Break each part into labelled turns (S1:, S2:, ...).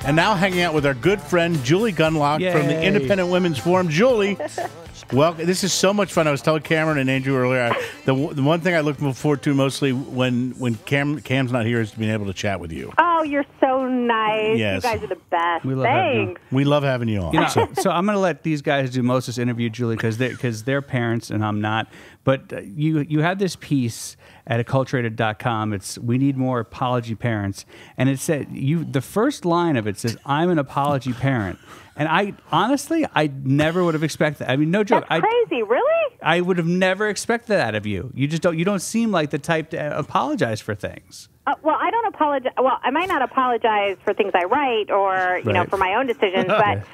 S1: and now hanging out with our good friend Julie Gunlock from the Independent Women's Forum. Julie, well, this is so much fun. I was telling Cameron and Andrew earlier, the one thing I look forward to mostly when Cam's not here is being able to chat with you.
S2: Oh, you're so nice.
S1: Yes.
S2: You guys are the best.
S1: Thanks. We love having you on.
S3: You know, so I'm going to let these guys do most of this interview, Julie, because they're parents and I'm not. But you had this piece at acculturated.com. It's "We need more apology parents," and it said the first line of it says, "I'm an apology parent," and I honestly never would have expected that. I mean, no joke.
S2: That's crazy, really?
S3: I would have never expected that of you. You just don't seem like the type to apologize for things.
S2: Well, I don't apologize. Well, I might not apologize for things I write or you know for my own decisions, but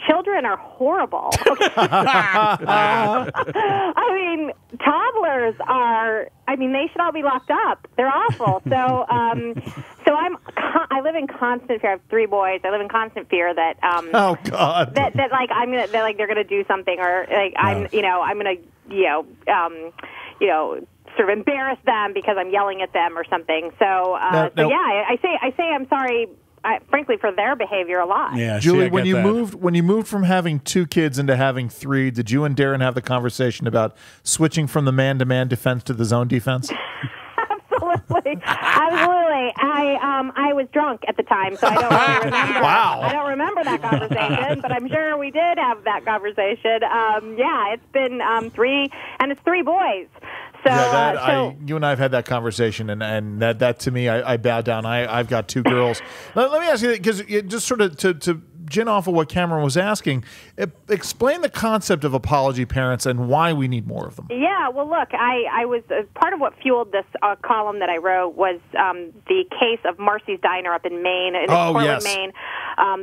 S2: children are horrible. I mean, toddlers are. I mean, they should all be locked up. They're awful. So, I live in constant fear. I have 3 boys. I live in constant fear that
S1: oh God,
S2: that like they're gonna do something or like I'm gonna sort of embarrass them because I'm yelling at them or something. So, yeah, I say I'm sorry. Frankly, for their behavior a lot.
S1: Yeah,
S4: Julie, when you moved from having 2 kids into having 3, did you and Darren have the conversation about switching from the man-to-man defense to the zone defense?
S2: Absolutely. I was drunk at the time, so I don't really remember.
S4: Wow.
S2: I don't remember that conversation, but I'm sure we did have that conversation. Yeah, it's been 3, and it's 3 boys. So,
S4: you and I have had that conversation, and that to me, I bow down. I've got 2 girls. Let me ask you, because just sort of to gin off of what Cameron was asking, explain the concept of apology parents and why we need more of them.
S2: Yeah, well, look, I was part of what fueled this column that I wrote was the case of Marcy's Diner up in Maine, in Portland, Maine.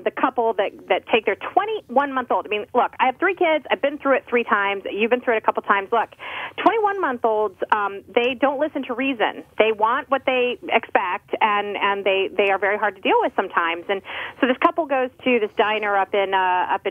S2: The couple that take their 21-month-old. I mean, look, I have 3 kids. I've been through it 3 times. You've been through it a couple times. Look, 21-month-olds, they don't listen to reason. They want what they expect, and they are very hard to deal with sometimes. And so this couple goes to this diner up in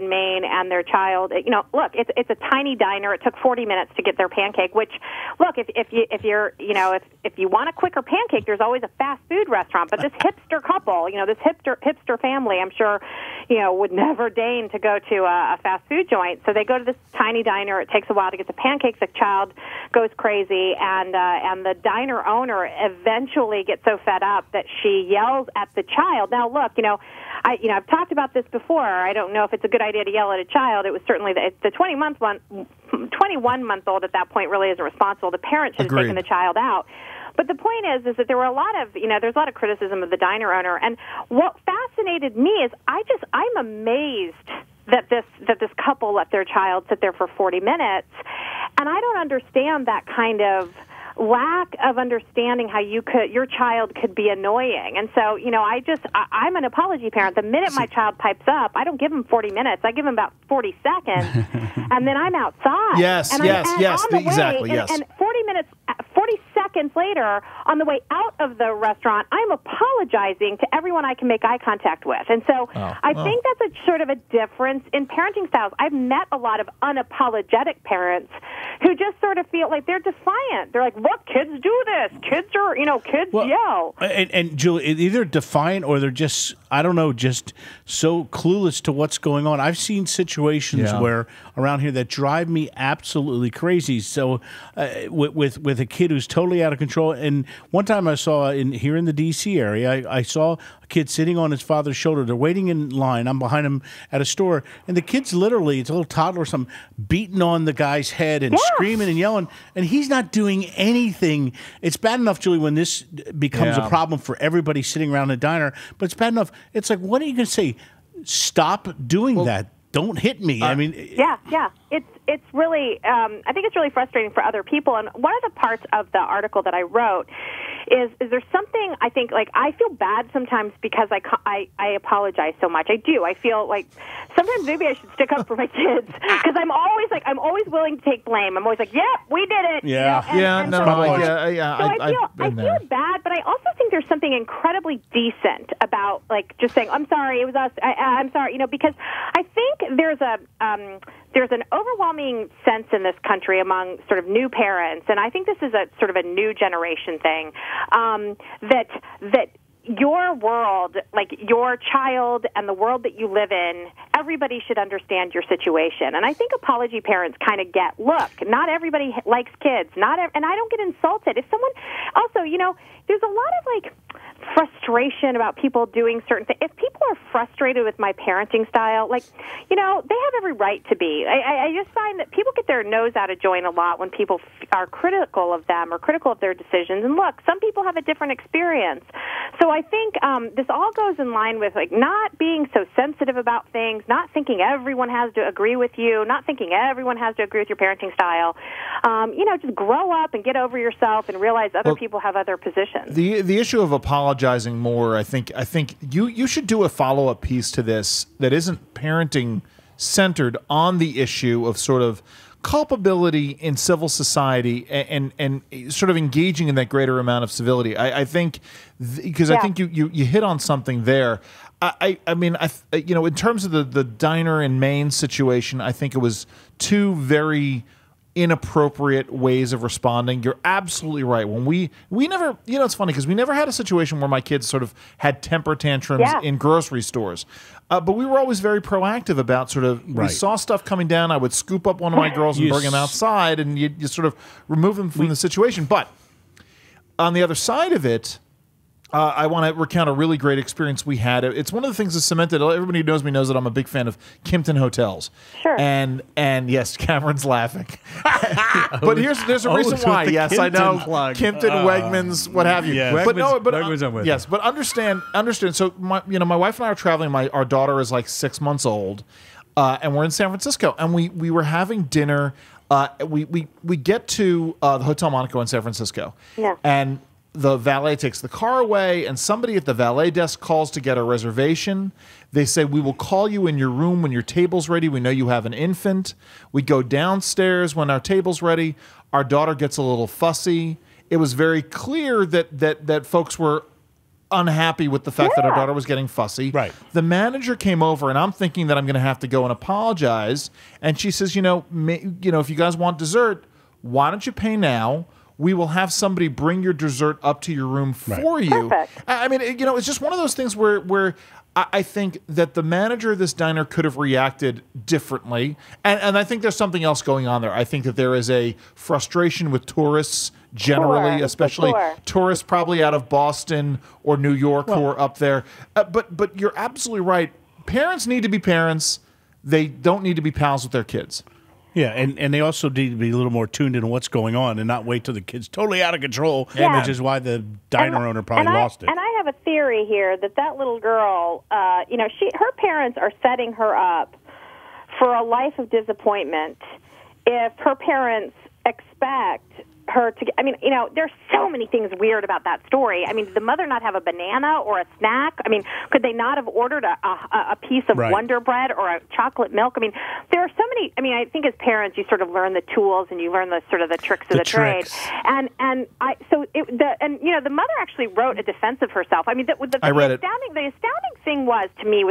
S2: Maine, and their child. Look, it's a tiny diner. It took 40 minutes to get their pancake. Which, look, if you want a quicker pancake, there's always a fast food restaurant. But this hipster couple, this hipster family, I'm sure, would never deign to go to a fast food joint. So they go to this tiny diner. It takes a while to get the pancakes. The child goes crazy, and the diner owner eventually gets so fed up that she yells at the child. Now, look, I've talked about this before. I don't know if it's a good idea to yell at a child. It was certainly the 21-month-old at that point really isn't responsible. The parent should have taken the child out. But the point is that there were a lot of, there's a lot of criticism of the diner owner. And what fascinated me is I'm amazed that this couple let their child sit there for 40 minutes. And I don't understand that kind of lack of understanding how your child could be annoying. And so, I'm an apology parent. The minute my child pipes up, I don't give him 40 minutes. I give him about 40 seconds, and then I'm outside.
S4: Yes, exactly.
S2: And 40 seconds later, on the way out of the restaurant, I'm apologizing to everyone I can make eye contact with. And so I think that's a sort of a difference in parenting styles. I've met a lot of unapologetic parents who just sort of feel like they're defiant. They're like, look, kids do this. Kids are, kids yell.
S1: And Julie, either defiant or they're just, I don't know, just so clueless to what's going on. I've seen situations where around here that drive me absolutely crazy. So with a kid who's totally out of control. And one time I saw here in the D.C. area, I saw a kid sitting on his father's shoulder. They're waiting in line. I'm behind him at a store. And the kid's literally, it's a little toddler or something, beating on the guy's head and screaming and yelling. And he's not doing anything. It's bad enough, Julie, when this becomes a problem for everybody sitting around a diner. But it's bad enough. It's like, what are you going to say? Stop doing that. Don't hit me. I mean,
S2: It's really, I think it's really frustrating for other people. And one of the parts of the article that I wrote is there something, I think, like, I feel bad sometimes because I apologize so much. I do. I feel like sometimes maybe I should stick up for my kids because I'm always willing to take blame. I'm always like, we did it.
S1: Yeah.
S2: I feel bad, but I also think there's something incredibly decent about, like, just saying, I'm sorry, it was us, I'm sorry, because I think there's an overwhelming sense in this country among sort of new parents, and I think this is a sort of a new generation thing, that your world, like your child and the world that you live in, everybody should understand your situation. And I think apology parents kind of get, look, not everybody likes kids. And I don't get insulted. If someone, also, there's a lot of like frustration about people doing certain things. If people are frustrated with my parenting style, like, they have every right to be. I just find that people get their nose out of joint a lot when people are critical of them or critical of their decisions. And look, some people have a different experience. So I think this all goes in line with like not being so sensitive about things, not thinking everyone has to agree with you, not thinking everyone has to agree with your parenting style. Just grow up and get over yourself and realize other people have other positions.
S4: The issue of apologizing more, I think you should do a follow-up piece to this that isn't parenting centered on the issue of sort of culpability in civil society and sort of engaging in that greater amount of civility. I think because I think you hit on something there. I mean, in terms of the diner in Maine situation, I think it was two very inappropriate ways of responding. You're absolutely right. When we never, it's funny because we never had a situation where my kids sort of had temper tantrums in grocery stores. But we were always very proactive about sort of, we saw stuff coming down, I would scoop up one of my girls and bring them outside, and you sort of remove them from the situation. But on the other side of it, I want to recount a really great experience we had. It's one of the things that cemented. Everybody who knows me knows that I'm a big fan of Kimpton Hotels.
S2: Sure.
S4: And yes, Cameron's laughing. But there's a reason why. Yes,
S1: Kimpton
S4: I know.
S1: plug.
S4: Kimpton, Wegmans, what have you.
S1: Yes.
S3: Wegmans I'm with.
S4: Yes, but understand. So my wife and I are traveling. Our daughter is like 6 months old, and we're in San Francisco, and we were having dinner. We get to the Hotel Monaco in San Francisco.
S2: Yeah.
S4: And the valet takes the car away, and somebody at the valet desk calls to get a reservation. They say, we will call you in your room when your table's ready. We know you have an infant. We go downstairs when our table's ready. Our daughter gets a little fussy. It was very clear that folks were unhappy with the fact that our daughter was getting fussy.
S1: Right.
S4: The manager came over, and I'm thinking that I'm going to have to go and apologize. And she says, if you guys want dessert, why don't you pay now? We will have somebody bring your dessert up to your room for you.
S2: Perfect.
S4: I mean, it's just one of those things where I think that the manager of this diner could have reacted differently. And I think there's something else going on there. I think that there is a frustration with tourists generally, especially tourists probably out of Boston or New York who are up there. But you're absolutely right. Parents need to be parents. They don't need to be pals with their kids.
S1: Yeah, and they also need to be a little more tuned into what's going on and not wait till the kid's totally out of control, which is why the diner owner probably lost it.
S2: And I have a theory here that little girl, her parents are setting her up for a life of disappointment if her parents expect her to get, there's so many things weird about that story. I mean, did the mother not have a banana or a snack? I mean, could they not have ordered a piece of Wonder Bread or a chocolate milk? I mean, there are so many, I think as parents, you sort of learn the tools and you learn the sort of the tricks of the trade. And the mother actually wrote a defense of herself. I mean, the astounding thing was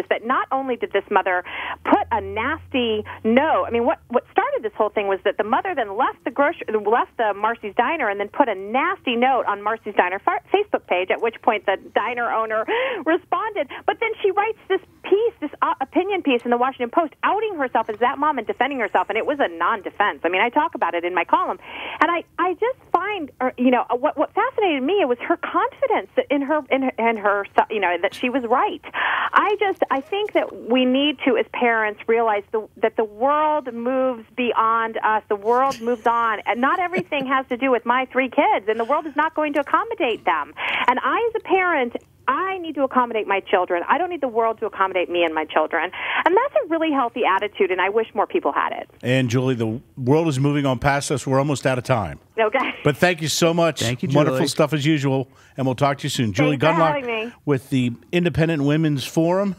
S2: that not only did this mother put a nasty note, I mean, what started this whole thing was that the mother then left the Marcy's Diner and then put a nasty note on Marcy's Diner Facebook page, at which point the diner owner responded. But then she writes this piece, this opinion piece in the Washington Post, outing herself as that mom and defending herself, and it was a non-defense. I mean, I talk about it in my column. And I just find, what fascinated me was her confidence in her, that she was right. I think that we need to, as parents, realize that the world moves beyond us. The world moves on, and not everything has to do with my 3 kids, and the world is not going to accommodate them. And I, as a parent, I need to accommodate my children. I don't need the world to accommodate me and my children. And that's a really healthy attitude, and I wish more people had it.
S1: And, Julie, the world is moving on past us. We're almost out of time.
S2: Okay.
S1: But thank you so much.
S3: Thank you, Julie.
S1: Wonderful stuff as usual, and we'll talk to you soon. Julie Gunlock with the Independent Women's Forum.